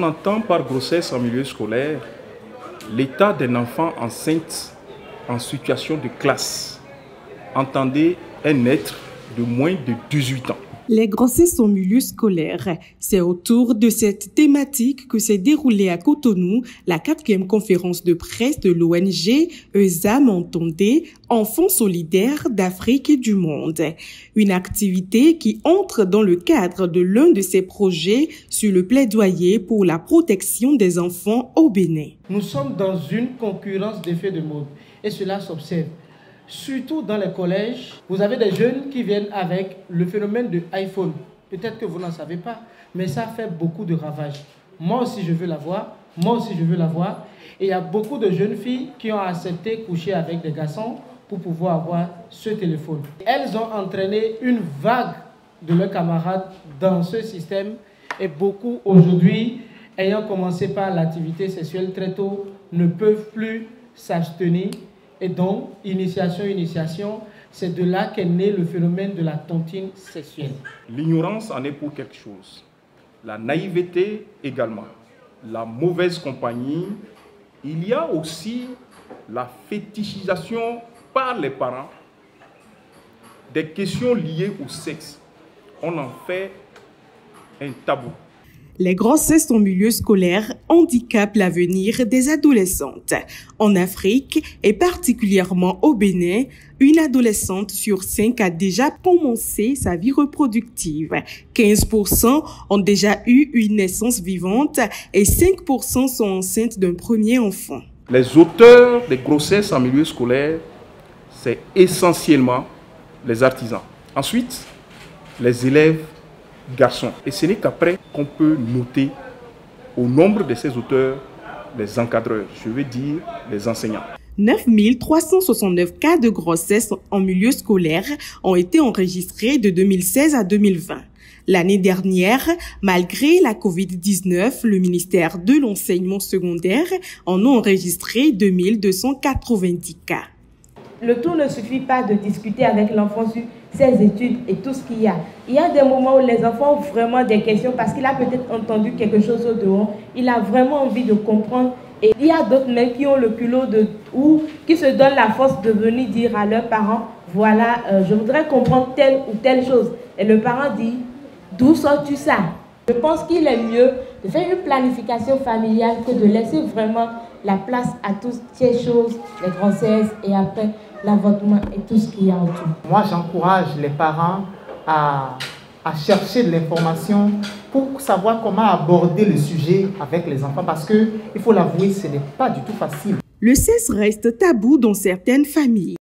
On entend par grossesse en milieu scolaire l'état d'un enfant enceinte en situation de classe. Entendez un être de moins de 18 ans. Les grossesses en milieu scolaire, c'est autour de cette thématique que s'est déroulée à Cotonou la 4e conférence de presse de l'ONG ESAM Entendez, Enfants solidaires d'Afrique et du monde. Une activité qui entre dans le cadre de l'un de ses projets sur le plaidoyer pour la protection des enfants au Bénin. Nous sommes dans une concurrence d'effets de mode et cela s'observe. Surtout dans les collèges, vous avez des jeunes qui viennent avec le phénomène de iPhone. Peut-être que vous n'en savez pas, mais ça fait beaucoup de ravages. Moi aussi je veux l'avoir, moi aussi je veux l'avoir. Et il y a beaucoup de jeunes filles qui ont accepté coucher avec des garçons pour pouvoir avoir ce téléphone. Elles ont entraîné une vague de leurs camarades dans ce système et beaucoup aujourd'hui, ayant commencé par l'activité sexuelle très tôt, ne peuvent plus s'abstenir. Et donc, initiation, c'est de là qu'est né le phénomène de la tontine sexuelle. L'ignorance en est pour quelque chose. La naïveté également. La mauvaise compagnie. Il y a aussi la fétichisation par les parents des questions liées au sexe. On en fait un tabou. Les grossesses en milieu scolaire handicapent l'avenir des adolescentes. En Afrique, et particulièrement au Bénin, une adolescente sur 5 a déjà commencé sa vie reproductive. 15% ont déjà eu une naissance vivante et 5% sont enceintes d'un premier enfant. Les auteurs des grossesses en milieu scolaire, c'est essentiellement les artisans. Ensuite, les élèves garçons. Et ce n'est qu'après qu'on peut noter au nombre de ces auteurs les encadreurs, je veux dire les enseignants. 9 369 cas de grossesse en milieu scolaire ont été enregistrés de 2016 à 2020. L'année dernière, malgré la Covid-19, le ministère de l'enseignement secondaire en a enregistré 2290 cas. Le tout ne suffit pas de discuter avec l'enfant sur ses études et tout ce qu'il y a. Il y a des moments où les enfants ont vraiment des questions parce qu'il a peut-être entendu quelque chose au dehors. Il a vraiment envie de comprendre. Et il y a d'autres même qui ont le culot ou qui se donnent la force de venir dire à leurs parents, voilà, je voudrais comprendre telle ou telle chose. Et le parent dit, d'où sors-tu ça? Je pense qu'il est mieux de faire une planification familiale que de laisser vraiment la place à toutes ces choses, les grossesses et après l'avortement et tout ce qu'il y a autour. Moi, j'encourage les parents à chercher de l'information pour savoir comment aborder le sujet avec les enfants parce que, il faut l'avouer, ce n'est pas du tout facile. Le sexe reste tabou dans certaines familles.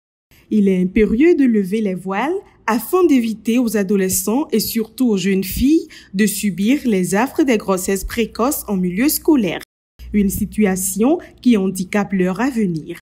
Il est impérieux de lever les voiles afin d'éviter aux adolescents et surtout aux jeunes filles de subir les affres des grossesses précoces en milieu scolaire. Une situation qui handicape leur avenir.